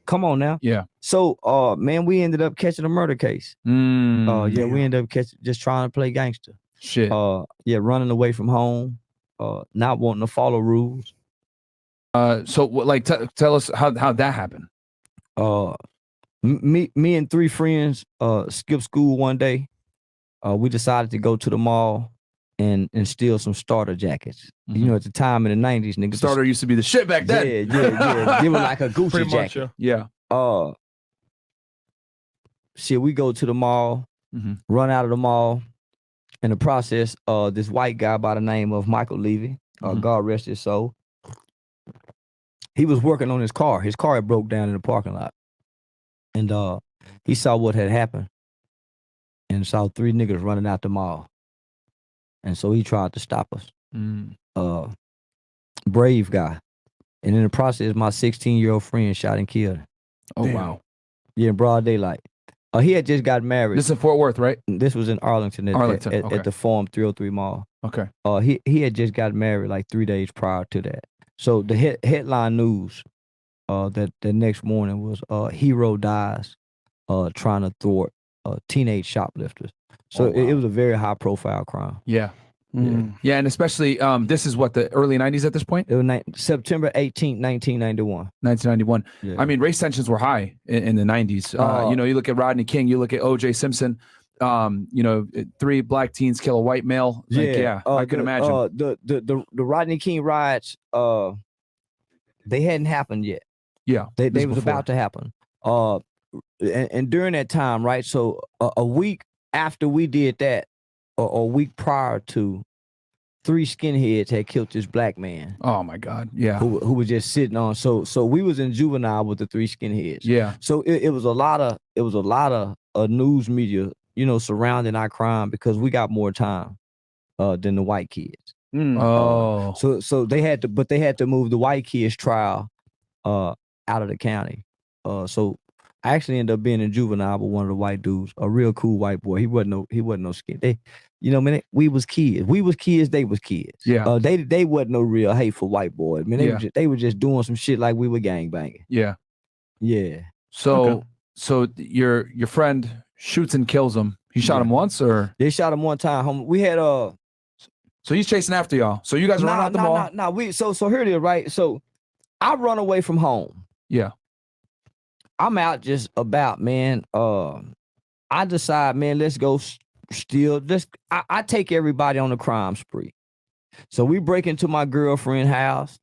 Come on now. Yeah. So, man, we ended up catching a murder case. Yeah, we ended up just trying to play gangster. Shit. Yeah, running away from home, not wanting to follow rules. So, like, tell us how that happened. Me and 3 friends skipped school one day. We decided to go to the mall and steal some starter jackets. Mm-hmm. You know, at the time in the 90s, nigga. Starter used to be the shit back then. Yeah. Give it like a Gucci Pretty much, jacket. Yeah. Shit, we go to the mall, run out of the mall. In the process, this white guy by the name of Michael Levy, God rest his soul, he was working on his car. His car had broke down in the parking lot. And he saw what had happened and saw 3 niggas running out the mall. And so he tried to stop us. Brave guy. And in the process, my 16-year-old friend shot and killed him. Oh, damn. Wow. Yeah, in broad daylight. He had just got married. This is in Fort Worth, right? This was in Arlington. Okay. At the Forum 303 Mall. Okay. He had just got married like 3 days prior to that. So the headline news that the next morning was hero dies trying to thwart teenage shoplifters. So it was a very high profile crime. Yeah. Yeah, and especially this is what, the early 90s at this point? It was September 18th, 1991. 1991. Yeah. I mean, race tensions were high in the 90s. You know, you look at Rodney King, you look at O.J. Simpson, you know, 3 black teens kill a white male. Like, I can imagine. The Rodney King riots, they hadn't happened yet. Yeah. They was about to happen. And during that time, right, so a week after we did that, or a week prior to, 3 skinheads had killed this black man. Oh my God! Yeah, who was just sitting on. So we was in juvenile with the 3 skinheads. Yeah. So it was a lot of news media, you know, surrounding our crime because we got more time than the white kids. So they had to move the white kids trial out of the county. So I actually ended up being in juvenile with one of the white dudes, a real cool white boy. He wasn't no skin. You know, man, we was kids. We was kids. They was kids. Yeah. They wasn't no real hateful white boys. I mean, they were just doing some shit like we were gangbanging. Yeah. Yeah. So your friend shoots and kills him. He shot him once, or they shot him one time. We had So he's chasing after y'all. So you guys run out the mall. No. So here it is, right? So I run away from home. Yeah. I'm out just about, man. I decide, man, let's go steal. I take everybody on a crime spree. So we break into my girlfriend's house,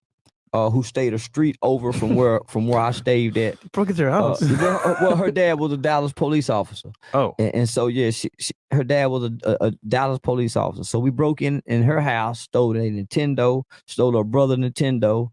who stayed a street over from where I stayed at. Broke into her house. Well, her dad was a Dallas police officer. Oh, and so yeah, her dad was a Dallas police officer. So we broke in her house, stole a Nintendo, stole her brother Nintendo,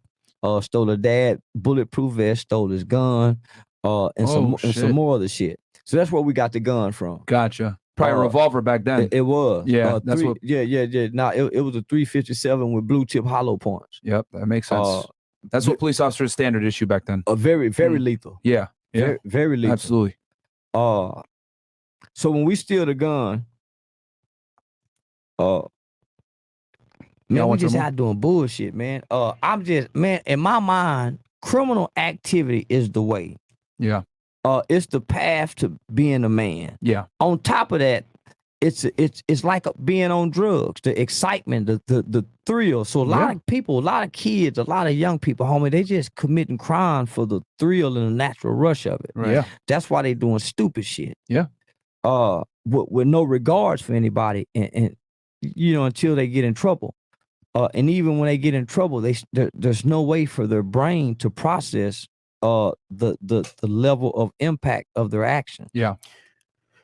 stole her dad bulletproof vest, stole his gun, and some more other shit. So that's where we got the gun from. Gotcha. Probably a revolver back then. It was. Yeah, that's what. Yeah. Now it was a 357 with blue tip hollow points. Yep, that makes sense. That's what police officers standard issue back then. Very lethal. Yeah. Very lethal. Absolutely. So when we steal the gun, man, we just out doing bullshit, man. I'm just, man, in my mind, criminal activity is the way. Yeah. It's the path to being a man. Yeah. On top of that, it's like being on drugs, the excitement, the thrill. So a lot of people, a lot of kids, a lot of young people, homie, they just committing crime for the thrill and the natural rush of it. Right. Yeah. That's why they doing stupid shit. Yeah. With no regards for anybody, and you know, until they get in trouble. And even when they get in trouble, there's no way for their brain to process the level of impact of their action. Yeah.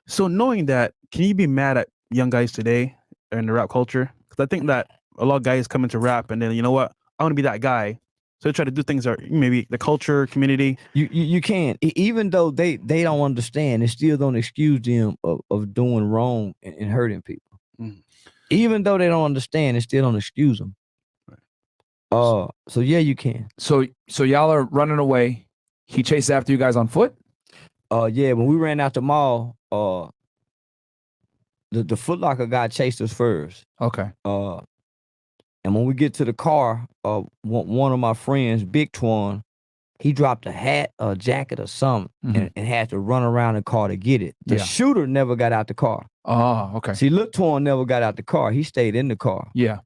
So knowing that, can you be mad at young guys today in the rap culture? Because I think that a lot of guys come into rap and then, you know what, I want to be that guy. So they try to do things that maybe the culture, community. You can, even though they don't understand, it still don't excuse them of doing wrong and hurting people. Mm. Even though they don't understand, it still don't excuse them. Right. So yeah, you can. So y'all are running away. He chased after you guys on foot? Yeah, when we ran out the mall, the Foot Locker guy chased us first. Okay. And when we get to the car, one of my friends, Big Twan, he dropped a hat, a jacket, or something, and had to run around the car to get it. The shooter never got out the car. Oh, okay. See, Lil Twan never got out the car. He stayed in the car. Yeah.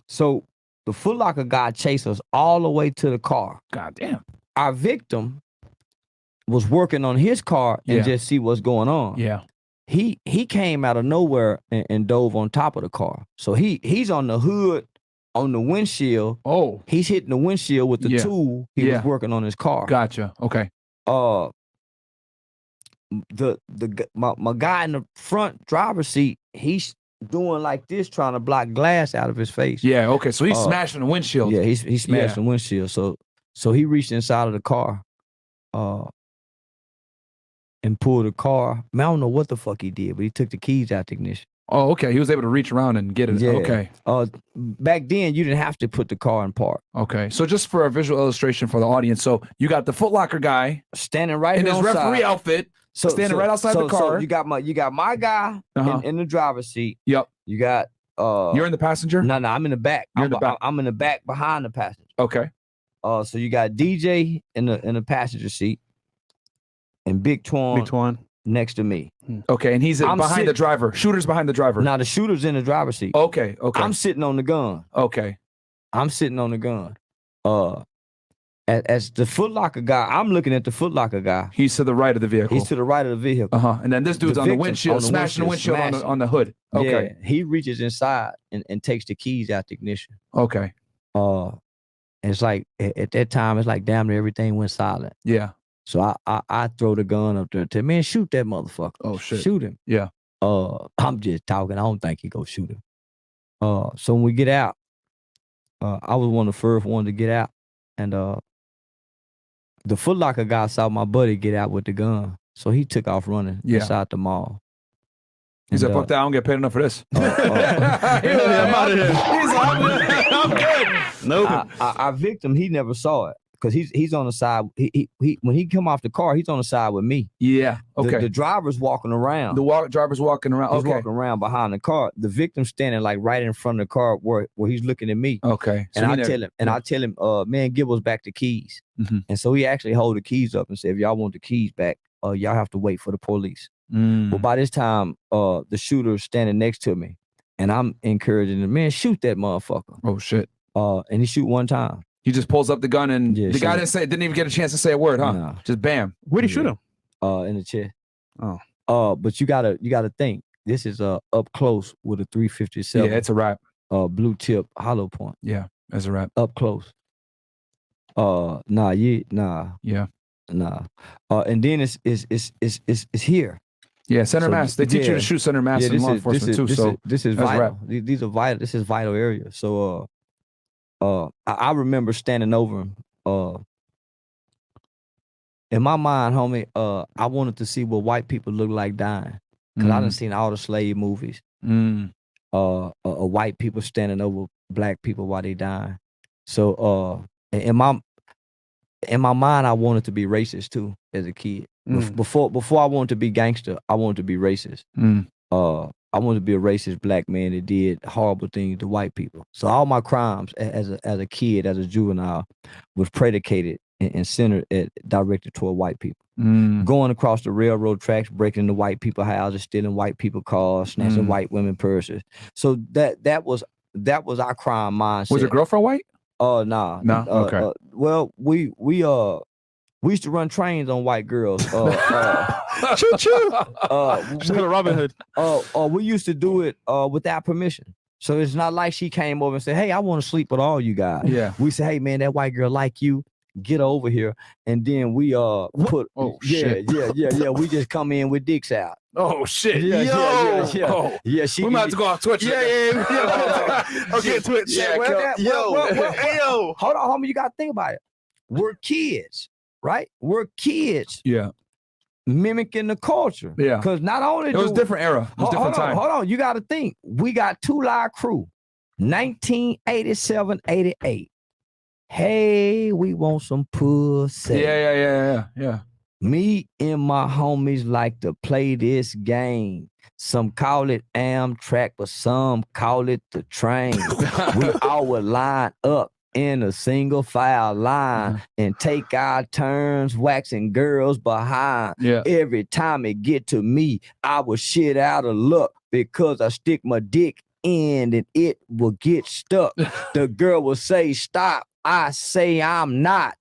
So the Foot Locker guy chased us all the way to the car. God damn. Our victim was working on his car and just see what's going on. Yeah. He came out of nowhere and dove on top of the car. So he's on the hood, on the windshield. Oh. He's hitting the windshield with the tool he was working on his car. Gotcha. Okay. My guy in the front driver's seat, he's doing like this, trying to block glass out of his face. Yeah, okay. So he's smashing the windshield. Yeah, he smashed the windshield. So he reached inside of the car and pulled the car. Man, I don't know what the fuck he did, but he took the keys out the ignition. Oh, okay. He was able to reach around and get it. Yeah. Okay. Back then, you didn't have to put the car in park. Okay. So just for a visual illustration for the audience, so you got the Foot Locker guy standing right in his referee side. outfit, standing right outside the car. So you got my guy in the driver's seat. Yep. You got you're in the passenger? No, I'm in the back. I'm in the back behind the passenger. Okay. So you got DJ in the passenger seat, and Big Twan next to me. Okay, and he's behind the driver. Shooter's behind the driver. Now the shooter's in the driver's seat. Okay. I'm sitting on the gun. Okay. I'm sitting on the gun. As the Foot Locker guy, I'm looking at the Foot Locker guy. He's to the right of the vehicle. He's to the right of the vehicle. And then this dude's on the windshield, smashing the windshield on the hood. Okay. Yeah, he reaches inside and takes the keys out the ignition. Okay. It's like at that time, it's like damn near everything went silent. Yeah. So I throw the gun up there and tell man, shoot that motherfucker. Oh shit. Shoot him. Yeah. I'm just talking. I don't think he go shoot him. So when we get out, I was one of the first ones to get out. And the Foot Locker guy saw my buddy get out with the gun. So he took off running inside the mall. He said, fuck that, I don't get paid enough for this. I'm out of here. He's like, I'm good. Nope. Our victim, he never saw it. Because he's on the side. He when he come off the car, he's on the side with me. Yeah. Okay. The driver's walking around. Driver's walking around. He's walking around behind the car. The victim's standing like right in front of the car where he's looking at me. Okay. And I tell him, man, give us back the keys. And so he actually hold the keys up and said, if y'all want the keys back, y'all have to wait for the police. But by this time, the shooter's standing next to me, and I'm encouraging him, man, shoot that motherfucker. Oh shit. And he shoot one time. He just pulls up the gun and the guy didn't even get a chance to say a word, huh? No. Just bam. Where'd he shoot him? In the chest. Oh. But you gotta think. This is up close with a 357. Yeah, it's a wrap. Blue tip hollow point. Yeah, that's a wrap. Up close. Nah. Yeah. Nah. And then it's here. Yeah, center mass. They teach you to shoot center mass in law enforcement too. So this is vital. These are vital. This is vital areas. So I remember standing over him. In my mind, homie, I wanted to see what white people look like dying. Because I done seen all the slave movies. White people standing over black people while they dying. So in my mind, I wanted to be racist too as a kid. Before I wanted to be gangster, I wanted to be racist. I wanted to be a racist black man that did horrible things to white people. So all my crimes as a kid, as a juvenile, was predicated and centered directed toward white people. Going across the railroad tracks, breaking into white people's houses, stealing white people cars, snatching white women purses. So that was our crime mindset. Was your girlfriend white? Nah. No. Okay. Well, we used to run trains on white girls. Choo choo. Shout out Robin Hood. We used to do it without permission. So it's not like she came over and said, "Hey, I want to sleep with all you guys." Yeah. We say, "Hey, man, that white girl like you. Get over here." And then we put. Oh shit. Yeah. We just come in with dicks out. Oh shit. Yeah. Oh. Yeah. We might have to go off Twitch. Yeah. Okay, Twitch. Yeah, Yo. Hold on, homie. You gotta think about it. We're kids, right? We're kids. Yeah. Mimicking the culture. Yeah. Because not only it was a different era. It was a different time. Hold on. You got to think. We got Two Live Crew, 1987, 88. Hey, we want some pussy. Yeah. Me and my homies like to play this game. Some call it Amtrak, but some call it the train. We all would line up in a single file line and take our turns waxing girls behind. Yeah. Every time it get to me, I will shit out of luck because I stick my dick in and it will get stuck. The girl will say, stop. I say I'm not.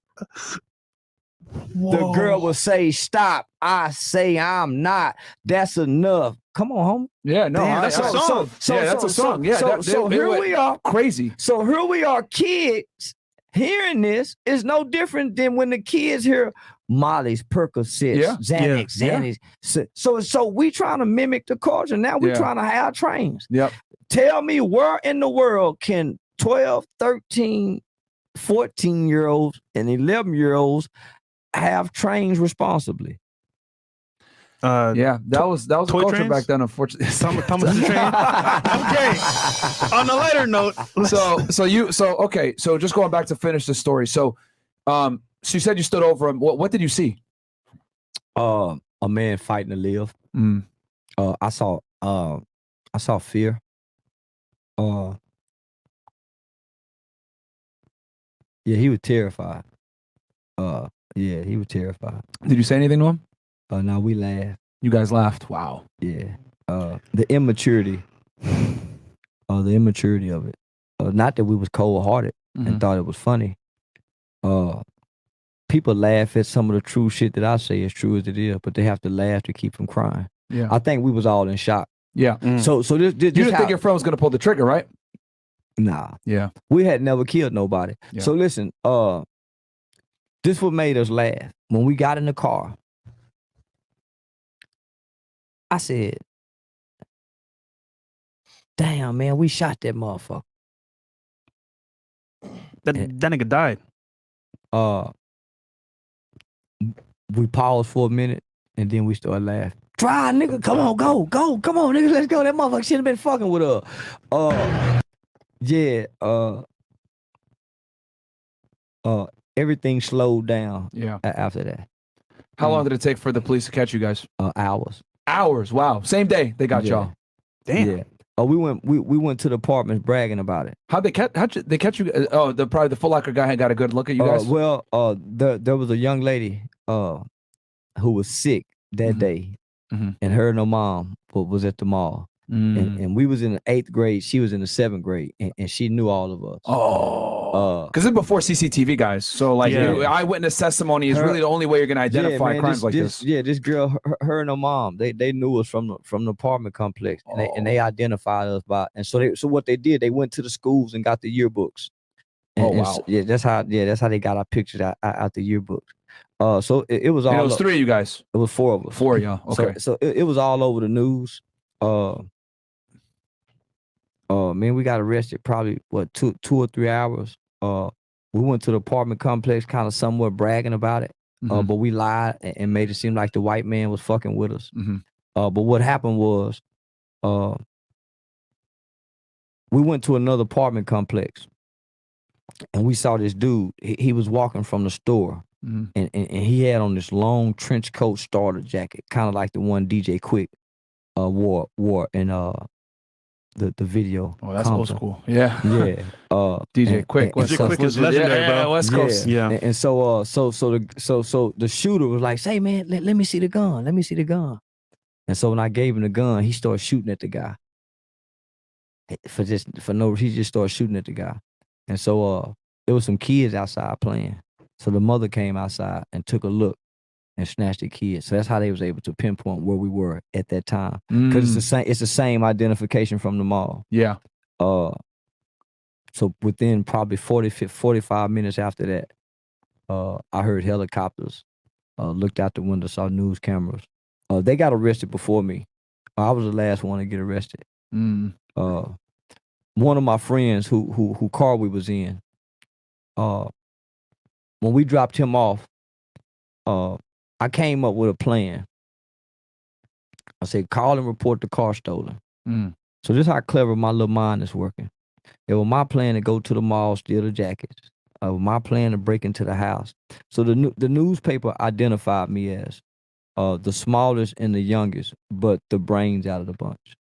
Whoa. The girl will say, stop. I say I'm not. That's enough. Come on, homie. Yeah, no, Damn, that's a song. That's a song. Yeah, so here we are. Crazy. So here we are, kids. Hearing this is no different than when the kids hear Molly's, Percocets, Xanax. So we trying to mimic the culture. Now we trying to have trains. Yep. Tell me where in the world can 12, 13, 14-year-olds and 11-year-olds have trains responsibly? That was a culture trains? back then, unfortunately. Thomas the Train. Okay. On a lighter note. So just going back to finish the story. So you said you stood over him. What did you see? A man fighting to live. I saw fear. Yeah, he was terrified. He was terrified. Did you say anything to him? No, we laughed. You guys laughed. Wow. Yeah. The immaturity. The immaturity of it. Not that we was cold-hearted and thought it was funny. People laugh at some of the true shit that I say, as true as it is, but they have to laugh to keep from crying. Yeah. I think we was all in shock. Yeah. So this you didn't think your friend was gonna pull the trigger, right? Nah. Yeah. We had never killed nobody. Yeah. So listen, this what made us laugh. When we got in the car, I said, damn, man, we shot that motherfucker. That nigga died. We paused for a minute and then we started laughing. Try, nigga, come on, go, come on, nigga, let's go. That motherfucker should have been fucking with us. Everything slowed down. Yeah. After that. How long did it take for the police to catch you guys? Hours. Hours. Wow. Same day they got y'all. Damn. Yeah. We went to the apartments bragging about it. How'd they catch you? Probably the Foot Locker guy had got a good look at you guys. There was a young lady who was sick that day, and her and her mom was at the mall. And we was in the 8th grade. She was in the 7th grade, and she knew all of us. Because it's before CCTV, guys. So eyewitness testimony is really the only way you're gonna identify crimes like this. Yeah, this girl, her and her mom, they knew us from the apartment complex, and they identified us by. And so what they did, they went to the schools and got the yearbooks. And, wow. That's how they got our pictures out the yearbooks. So it was all. And it was 3 of you guys. It was 4 of us. 4 of y'all. Okay. So it was all over the news. Man, we got arrested probably 2 or 3 hours. We went to the apartment complex, kind of somewhat bragging about it. But we lied and made it seem like the white man was fucking with us. But what happened was, we went to another apartment complex, and we saw this dude. He was walking from the store, and he had on this long trench coat starter jacket, kind of like the one DJ Quick wore in the video. Oh, that's old school. Yeah. Yeah. DJ Quick. DJ Quick is legendary, bro. West Coast. Yeah. And so the shooter was like, "Say, man, let me see the gun. Let me see the gun." And so when I gave him the gun, he started shooting at the guy. He just started shooting at the guy. And so there was some kids outside playing. So the mother came outside and took a look and snatched the kids. So that's how they was able to pinpoint where we were at that time. Because it's the same identification from the mall. Yeah. So within probably 45 minutes after that, I heard helicopters, looked out the window, saw news cameras. They got arrested before me. I was the last one to get arrested. One of my friends who car we was in, when we dropped him off, I came up with a plan. I said, call and report the car stolen. So this is how clever my little mind is working. It was my plan to go to the mall, steal the jackets. It was my plan to break into the house. So the newspaper identified me as the smallest and the youngest, but the brains out of the bunch.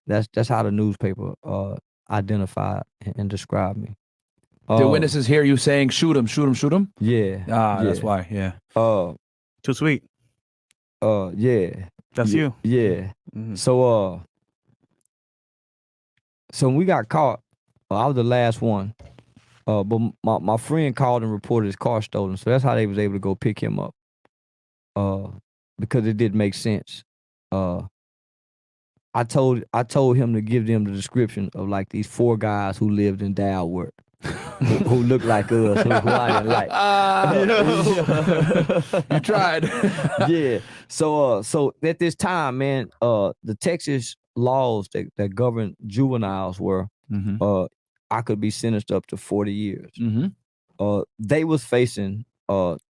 That's how the newspaper identified and described me. The witnesses hear you saying, shoot him, shoot him, shoot him? Yeah. That's why, yeah. Too sweet. Yeah. That's you. Yeah. Mm-hmm. So when we got caught, I was the last one. But my friend called and reported his car stolen. So that's how they was able to go pick him up. Because it didn't make sense. I told him to give them the description of like these 4 guys who lived in Dalworth, who looked like us, who I didn't like. You tried. Yeah. So at this time, man, the Texas laws that govern juveniles were, I could be sentenced up to 40 years. They was facing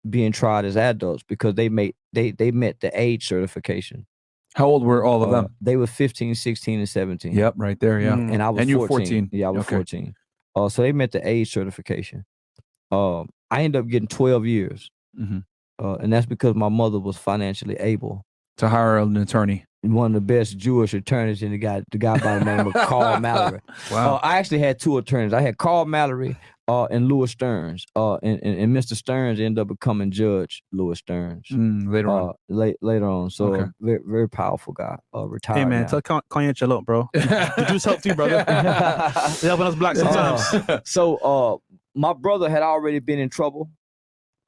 being tried as adults because they met the age certification. How old were all of them? They were 15, 16, and 17. Yep, right there, yeah. And I was 14. You were 14. Yeah, I was 14. So they met the age certification. I ended up getting 12 years. And that's because my mother was financially able to hire an attorney. One of the best Jewish attorneys in the guy by the name of Carl Mallory. Wow. I actually had 2 attorneys. I had Carl Mallory and Louis Stearns. And Mr. Stearns ended up becoming Judge Louis Stearns later on. Later on. So very, very powerful guy. Retired. Hey man, tell Kanye chill out, bro. The Jews help too, brother. They helping us black sometimes. So my brother had already been in trouble.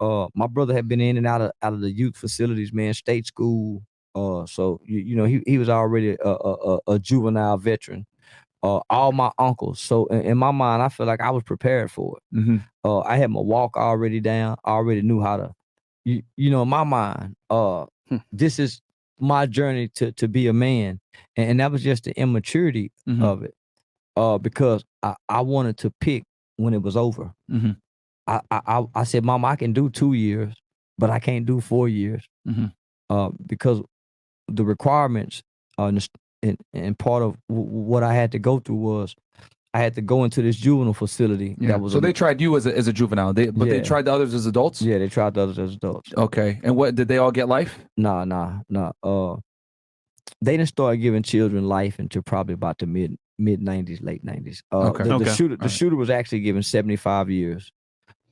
My brother had been in and out of the youth facilities, man, state school. So you know he was already a juvenile veteran. All my uncles. So in my mind, I feel like I was prepared for it. I had my walk already down. I already knew how to, you know, in my mind, this is my journey to be a man, and that was just the immaturity of it. Because I wanted to pick when it was over. I said, Mom, I can do 2 years, but I can't do 4 years. Because the requirements and part of what I had to go through was I had to go into this juvenile facility. Yeah. So they tried you as a juvenile, but they tried the others as adults? Yeah, they tried the others as adults. Okay. And what, did they all get life? Nah. They didn't start giving children life until probably about the mid 90s, late 90s. The shooter was actually given 75 years,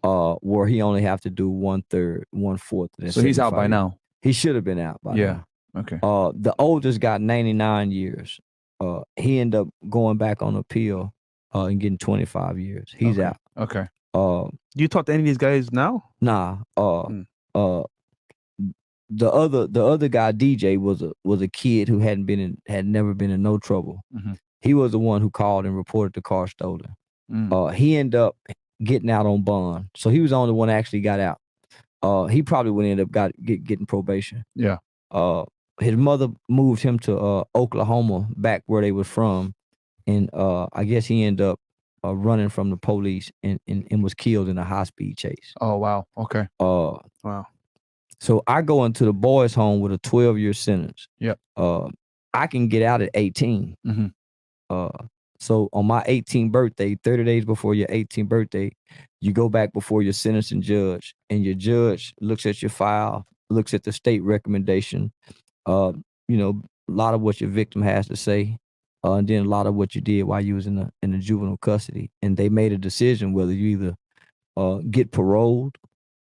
where he only have to do 1/3, 1/4. So he's out by now. He should have been out by now. Okay. The oldest got 99 years. He ended up going back on appeal and getting 25 years. He's out. Okay. Do you talk to any of these guys now? Nah. The other guy, DJ, was a kid who had never been in no trouble. He was the one who called and reported the car stolen. He ended up getting out on bond. So he was the only one that actually got out. He probably would end up getting probation. Yeah. His mother moved him to Oklahoma, back where they was from, and I guess he ended up running from the police and was killed in a high-speed chase. Oh wow. Okay. Wow. So I go into the boys' home with a 12-year sentence. Yep. I can get out at 18. So on my 18th birthday, 30 days before your 18th birthday, you go back before your sentencing judge, and your judge looks at your file, looks at the state recommendation, you know, a lot of what your victim has to say, and then a lot of what you did while you was in the juvenile custody. And they made a decision whether you either get paroled,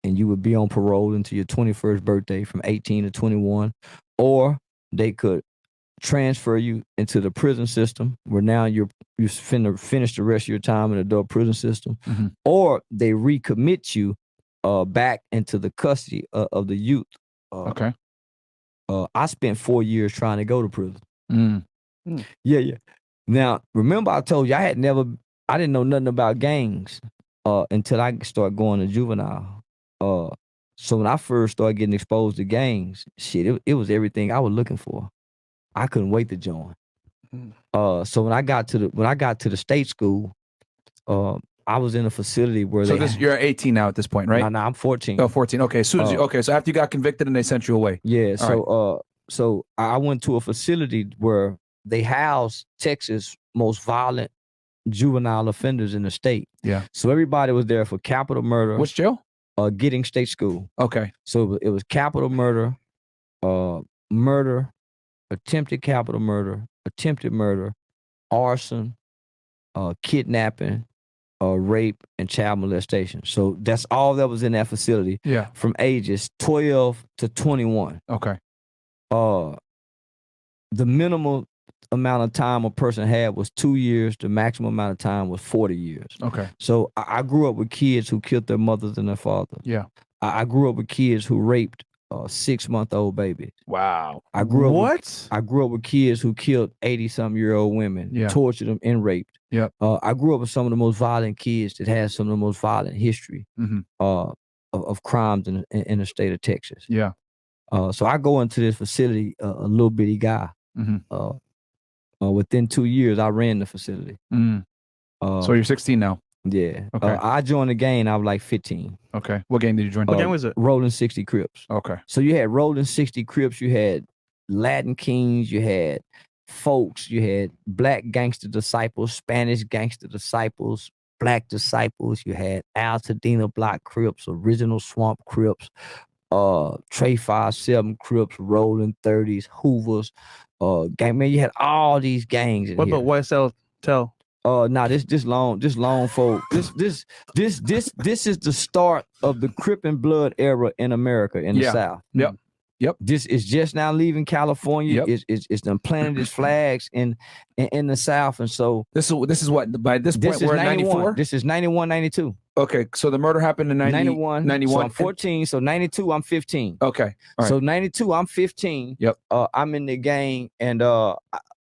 and you would be on parole until your 21st birthday from 18 to 21, or they could transfer you into the prison system where now you're finna finish the rest of your time in the adult prison system, or they recommit you back into the custody of the youth. Okay. I spent 4 years trying to go to prison. Yeah. Now, remember I told you I didn't know nothing about gangs until I started going to juvenile. So when I first started getting exposed to gangs, shit, it was everything I was looking for. I couldn't wait to join. So when I got to the state school, I was in a facility where you're 18 now at this point, right? No, I'm 14. Oh, 14. Okay. So after you got convicted and they sent you away. Yeah. So I went to a facility where they housed Texas' most violent juvenile offenders in the state. Yeah. So everybody was there for capital murder. Which jail? Giddings State School. Okay. So it was capital murder, murder, attempted capital murder, attempted murder, arson, kidnapping, rape, and child molestation. So that's all that was in that facility. Yeah. From ages 12 to 21. Okay. The minimal amount of time a person had was 2 years. The maximum amount of time was 40 years. Okay. So I grew up with kids who killed their mothers and their fathers. Yeah. I grew up with kids who raped 6-month-old babies. Wow. I grew up with kids who killed 80-something-year-old women, tortured them and raped. Yeah. I grew up with some of the most violent kids that had some of the most violent history of crimes in the state of Texas. Yeah. So I go into this facility, a little bitty guy. Within 2 years, I ran the facility. So you're 16 now? Yeah. Okay. I joined the gang. I was like 15. Okay. What gang did you join? What gang was it? Rolling 60 Crips. Okay. So you had Rolling 60 Crips. You had Latin Kings. You had folks. You had Black Gangster Disciples, Spanish Gangster Disciples, Black Disciples. You had Altadena Block Crips, Original Swamp Crips, Trey 5-7 Crips, Rolling 30s, Hoovers. Gang, man, you had all these gangs in here. What about YSL Tell? Nah, this long folk. This is the start of the Crip and Blood era in America in the South. Yep. This is just now leaving California. It's done planted its flags in the South, and so this is what by this point we're at 94. This is 91, 92. Okay, so the murder happened in 91. So I'm 14. So 92, I'm 15. Okay, all right. So 92, I'm 15. Yep. I'm in the gang, and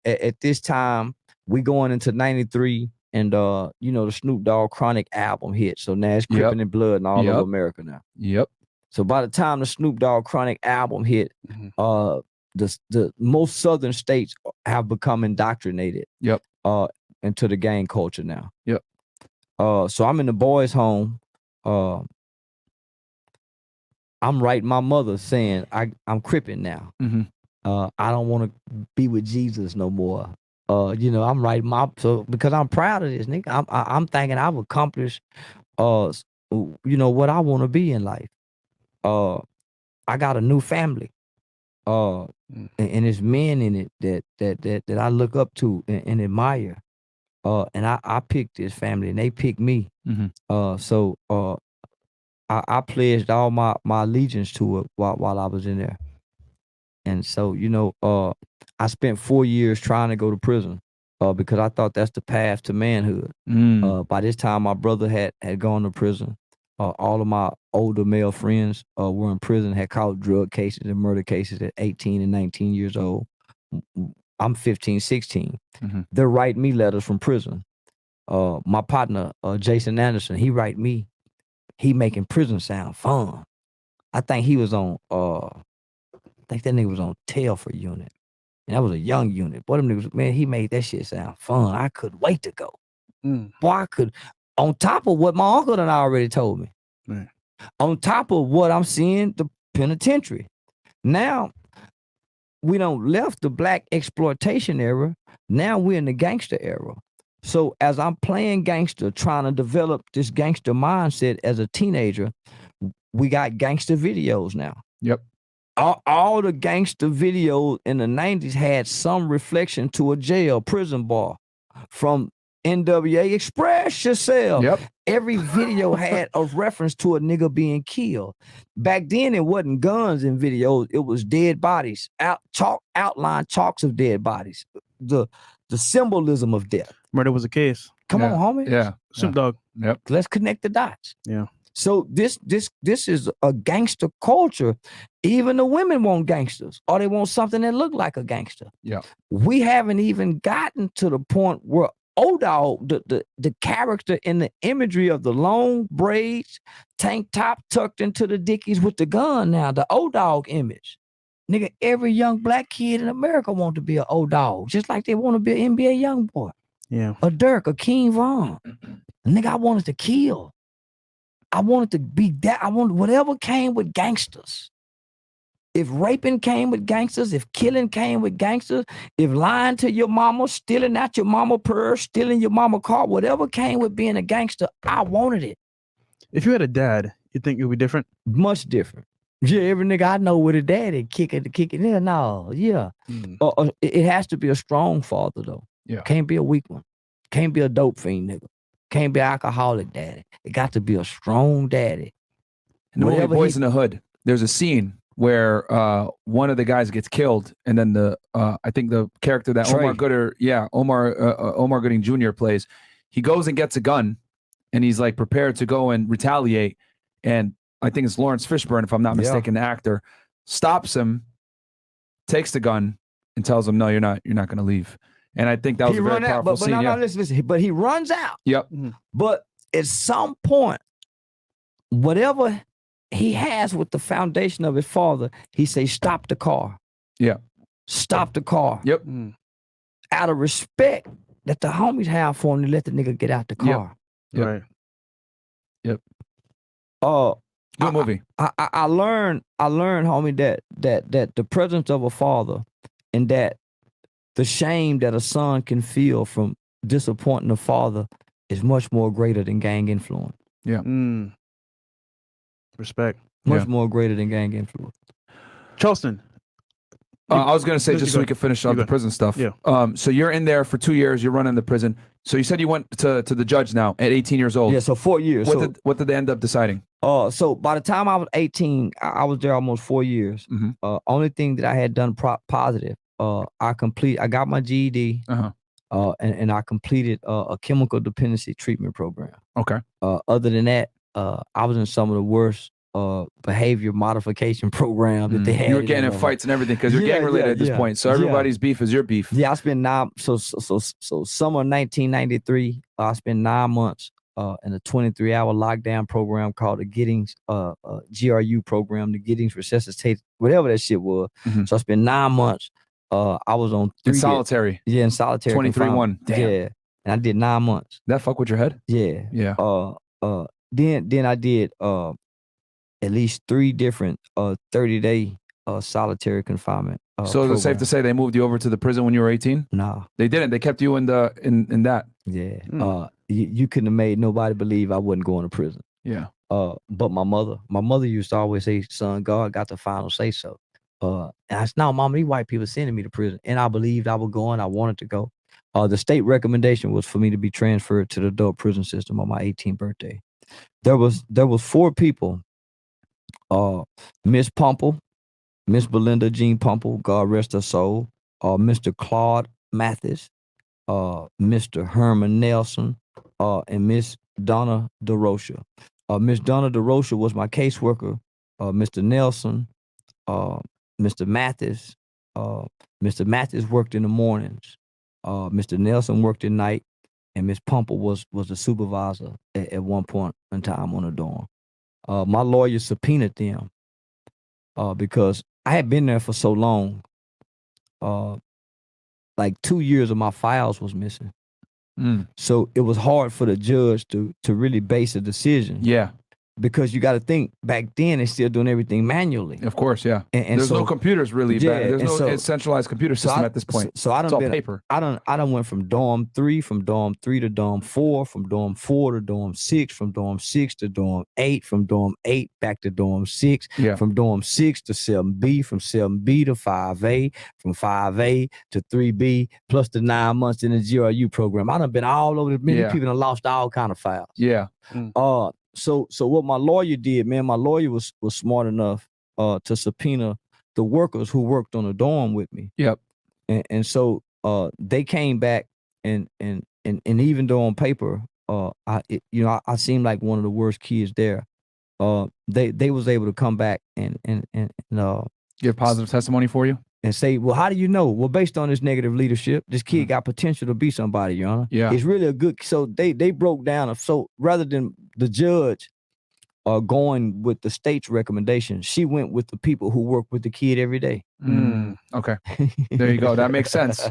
at this time we going into 93, and the Snoop Dogg Chronic album hit. So now it's Crippin' and Blood and all over America now. Yep. So by the time the Snoop Dogg Chronic album hit, the most southern states have become indoctrinated. Yep. Into the gang culture now. Yep. So I'm in the boys' home. I'm writing my mother saying I'm Crippin' now. I don't want to be with Jesus no more. I'm writing because I'm proud of this, nigga. I'm thinking I've accomplished what I want to be in life. I got a new family. And there's men in it that I look up to and admire. And I picked this family and they picked me. So I pledged all my allegiance to it while I was in there. And so, I spent 4 years trying to go to prison because I thought that's the path to manhood. By this time, my brother had gone to prison. All of my older male friends were in prison, had caught drug cases and murder cases at 18 and 19 years old. I'm 15, 16. They're writing me letters from prison. My partner, Jason Anderson, he write me. He making prison sound fun. I think he was on, I think that nigga was on Telford unit. And that was a young unit. Boy, them niggas, man, he made that shit sound fun. I couldn't wait to go. Boy, I could, on top of what my uncle and I already told me. Right. On top of what I'm seeing, the penitentiary. Now, we don't left the Black exploitation era. Now we're in the gangster era. So as I'm playing gangster, trying to develop this gangster mindset as a teenager, we got gangster videos now. Yep. All the gangster videos in the 90s had some reflection to a jail, prison bar. From NWA, Express Yourself. Yep. Every video had a reference to a nigga being killed. Back then, it wasn't guns in videos. It was dead bodies, outline chalks of dead bodies. The symbolism of death. Murder was a case. Come on, homie. Yeah. Snoop Dogg. Yep. Let's connect the dots. Yeah. So this is a gangster culture. Even the women want gangsters, or they want something that look like a gangster. Yeah. We haven't even gotten to the point where O-Dog, the character in the imagery of the long braids, tank top tucked into the dickies with the gun now, the O-Dog image. Nigga, every young black kid in America want to be an O-Dog, just like they want to be an NBA young boy. Yeah. A Dirk, a King Von. Nigga, I wanted to kill. I wanted to be that. I wanted whatever came with gangsters. If raping came with gangsters, if killing came with gangsters, if lying to your mama, stealing out your mama purse, stealing your mama car, whatever came with being a gangster, I wanted it. If you had a dad, you think it would be different? Much different. Yeah, every nigga I know with a daddy kicking in. No, yeah. It has to be a strong father though. Yeah. Can't be a weak one. Can't be a dope fiend nigga. Can't be alcoholic daddy. It got to be a strong daddy. In the movie Boys in the Hood, there's a scene where one of the guys gets killed, and then I think the character that Trey. Omar Gooding Jr. plays, he goes and gets a gun, and he's like prepared to go and retaliate, and I think it's Lawrence Fishburne, if I'm not mistaken, the actor, stops him, takes the gun, and tells him, "No, you're not going to leave." And I think that was a very powerful scene. Listen. But he runs out. Yep. But at some point, whatever he has with the foundation of his father, he says, "Stop the car." Yeah. Stop the car. Yep. Out of respect that the homies have for him to let the nigga get out the car. Yep. Right. Yep. Good movie. I learned, homie, that the presence of a father and that the shame that a son can feel from disappointing a father is much more greater than gang influence. Yeah. Respect. Much more greater than gang influence. Charleston. I was going to say, just so we could finish up the prison stuff. Yeah. So you're in there for 2 years. You're running the prison. So you said you went to the judge now at 18 years old. Yeah, so 4 years. What did they end up deciding? So by the time I was 18, I was there almost 4 years. Only thing that I had done positive, I got my GED, and I completed a chemical dependency treatment program. Okay. Other than that, I was in some of the worst behavior modification programs that they had. You were getting in fights and everything because you're gang related at this point. So everybody's beef is your beef. Yeah, I spent summer 1993, I spent 9 months in a 23-hour lockdown program called the Giddings GRU program, the Giddings Resuscitate, whatever that shit was. So I spent 9 months. I was on in solitary. Yeah, in solitary. 23-1. Damn. Yeah, and I did 9 months. That fuck with your head? Yeah. Yeah. Then I did at least 3 different 30-day solitary confinement. So is it safe to say they moved you over to the prison when you were 18? No, they didn't. They kept you in that. Yeah. You couldn't have made nobody believe I wasn't going to prison. Yeah. But my mother used to always say, "Son, God got the final say so." And I said, "No, Mama, these white people sending me to prison," and I believed I was going. I wanted to go. The state recommendation was for me to be transferred to the adult prison system on my 18th birthday. There was 4 people. Miss Pumple, Miss Belinda Jean Pumple, God rest her soul. Mr. Claude Mathis, Mr. Herman Nelson, and Miss Donna DeRocha. Miss Donna DeRocha was my caseworker. Mr. Nelson, Mr. Mathis. Mr. Mathis worked in the mornings. Mr. Nelson worked at night, and Miss Pumple was the supervisor at one point in time on the dorm. My lawyer subpoenaed them because I had been there for so long. Like 2 years of my files was missing. So it was hard for the judge to really base a decision. Yeah. Because you got to think, back then they're still doing everything manually. Of course, yeah. And there's so, no computers really. Yeah, There's no so, centralized computer system at this point. So I it's all paper. I done went from dorm 3, from dorm 3 to dorm 4, from dorm 4 to dorm 6, from dorm 6 to dorm 8, from dorm 8 back to dorm 6, from dorm 6 to 7B, from 7B to 5A, from 5A to 3B, plus the 9 months in the GRU program. I done been all over. Many people done lost all kind of files. Yeah. So what my lawyer did, man, my lawyer was smart enough to subpoena the workers who worked on the dorm with me. Yep. And so they came back and even though on paper, I seemed like one of the worst kids there. They was able to come back and give positive testimony for you and say, well, how do you know? Well, based on this negative leadership, this kid got potential to be somebody, Your Honor. Yeah. He's really a good. So they broke down. So rather than the judge going with the state's recommendation, she went with the people who work with the kid every day. Okay. There you go. That makes sense.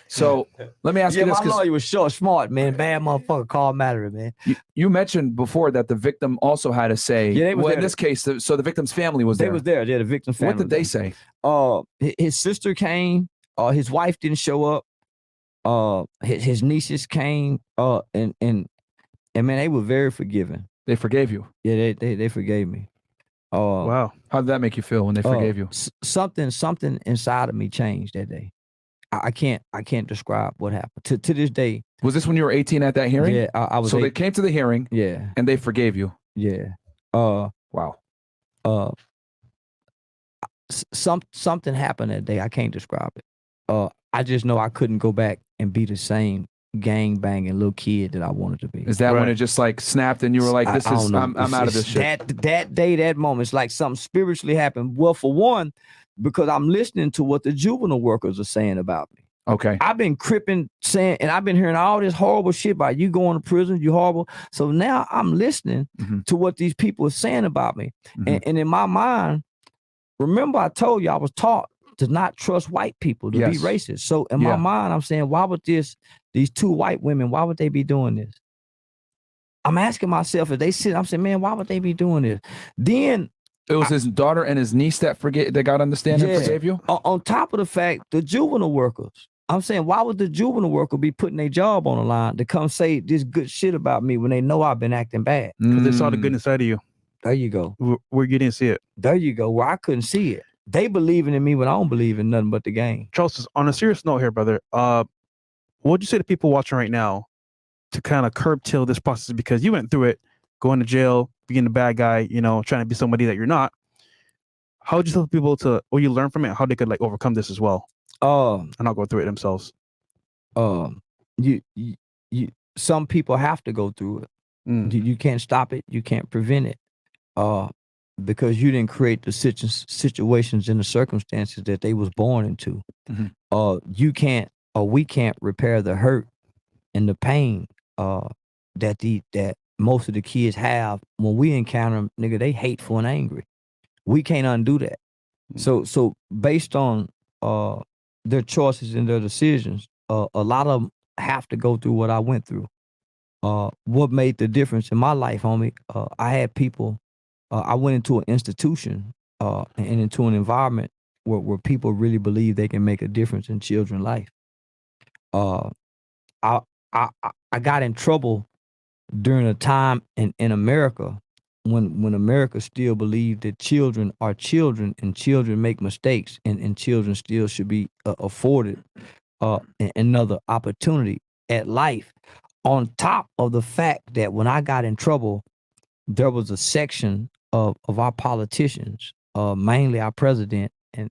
So let me ask you this. My lawyer was smart, man. Bad motherfucker, Carl Mallory, man. You mentioned before that the victim also had a say. Yeah, well, in this case, so the victim's family was there. They was there. Yeah, the victim's family. What did they say? His sister came. His wife didn't show up. His nieces came. And man, they were very forgiving. They forgave you. Yeah, they forgave me. Wow. How did that make you feel when they forgave you? Something inside of me changed that day. I can't describe what happened. To this day. Was this when you were 18 at that hearing? Yeah, I was. So they came to the hearing. Yeah. And they forgave you. Yeah. Wow. Something happened that day. I can't describe it. I just know I couldn't go back and be the same gang banging little kid that I wanted to be. Is that when it just like snapped and you were like, I'm out of this shit? That day, that moment, it's like something spiritually happened. Well, for one, because I'm listening to what the juvenile workers are saying about me. Okay. I've been cripping saying, and I've been hearing all this horrible shit about you going to prison, you horrible. So now I'm listening to what these people are saying about me. And in my mind, remember I told you I was taught to not trust white people, to be racist. So in my mind, I'm saying, why would these two white women, why would they be doing this? I'm asking myself, if they sit, I'm saying, man, why would they be doing this? Then it was his daughter and his niece that got understanding and forgave you? On top of the fact, the juvenile workers. I'm saying, why would the juvenile worker be putting their job on the line to come say this good shit about me when they know I've been acting bad? Because they saw the goodness side of you. There you go. Where you didn't see it. There you go. Where I couldn't see it. They believing in me when I don't believe in nothing but the game. Charles, on a serious note here, brother, what would you say to people watching right now to kind of curtail this process? Because you went through it, going to jail, being the bad guy, trying to be somebody that you're not. How would you tell people or you learn from it, how they could like overcome this as well? And not go through it themselves. Some people have to go through it. You can't stop it. You can't prevent it. Because you didn't create the situations and the circumstances that they was born into. You can't, or we can't repair the hurt and the pain that most of the kids have when we encounter them. Nigga, they hateful and angry. We can't undo that. So based on their choices and their decisions, a lot of them have to go through what I went through. What made the difference in my life, homie? I had people. I went into an institution and into an environment where people really believe they can make a difference in children's life. I got in trouble during a time in America when America still believed that children are children and children make mistakes and children still should be afforded another opportunity at life. On top of the fact that when I got in trouble, there was a section of our politicians, mainly our president and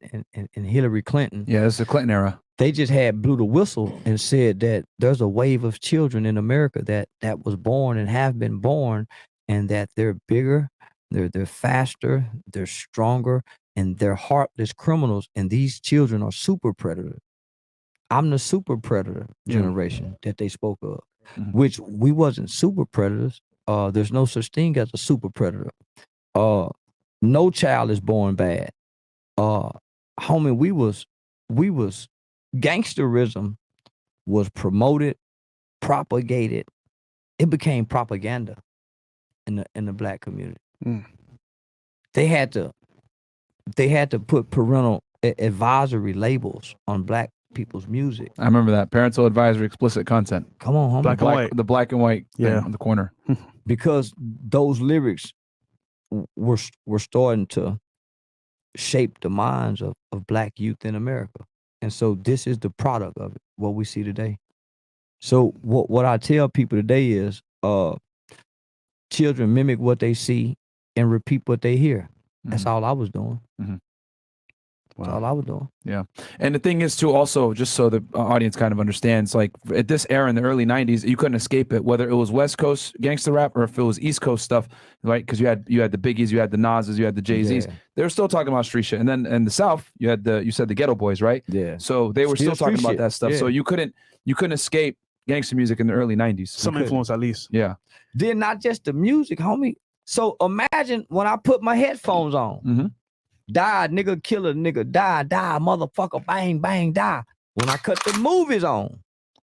Hillary Clinton. Yeah, it's the Clinton era. They just blew the whistle and said that there's a wave of children in America that was born and have been born, and that they're bigger, they're faster, they're stronger, and they're heartless criminals. And these children are super predators. I'm the super predator generation that they spoke of, which we wasn't super predators. There's no such thing as a super predator. No child is born bad. Homie, we was gangsterism was promoted, propagated. It became propaganda in the black community. They had to put parental advisory labels on black people's music. I remember that. Parental advisory, explicit content. Come on, homie. Black and white. The black and white thing on the corner. Because those lyrics were starting to shape the minds of black youth in America. And so this is the product of it, what we see today. So what I tell people today is children mimic what they see and repeat what they hear. That's all I was doing. That's all I was doing. Yeah. And the thing is too, also, just so the audience kind of understands, like at this era in the early 90s, you couldn't escape it, whether it was West Coast gangster rap or if it was East Coast stuff, right? Because you had the Biggies, you had the Nas's, you had the Jay-Z's. They were still talking about street shit. And then in the South, you said the Ghetto Boys, right? Yeah. So they were still talking about that stuff. So you couldn't escape gangster music in the early 90s. Some influence at least. Yeah. Then not just the music, homie. So imagine when I put my headphones on. Die, nigga, killer, nigga, die, motherfucker, bang, bang, die. When I cut the movies on,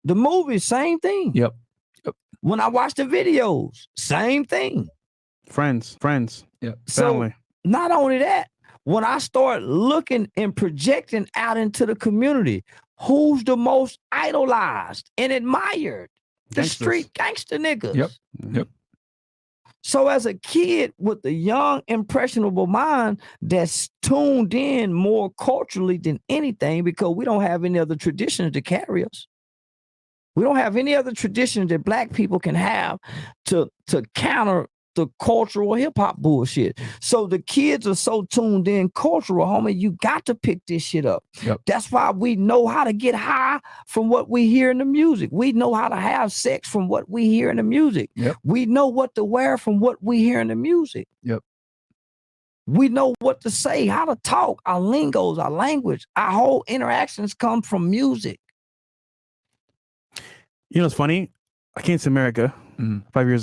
the movies, same thing. Yep. When I watch the videos, same thing. Friends. Yep. Family. So not only that, when I start looking and projecting out into the community, who's the most idolized and admired? The Gangsters. street gangster niggas. Yep. So as a kid with a young, impressionable mind that's tuned in more culturally than anything, because we don't have any other traditions to carry us. We don't have any other tradition that Black people can have to counter the cultural hip hop bullshit. So the kids are so tuned in cultural, homie, you got to pick this shit up. Yep. That's why we know how to get high from what we hear in the music. We know how to have sex from what we hear in the music. Yep. We know what to wear from what we hear in the music. Yep. We know what to say, how to talk, our lingos, our language, our whole interactions come from music. You know, it's funny. I came to America 5 years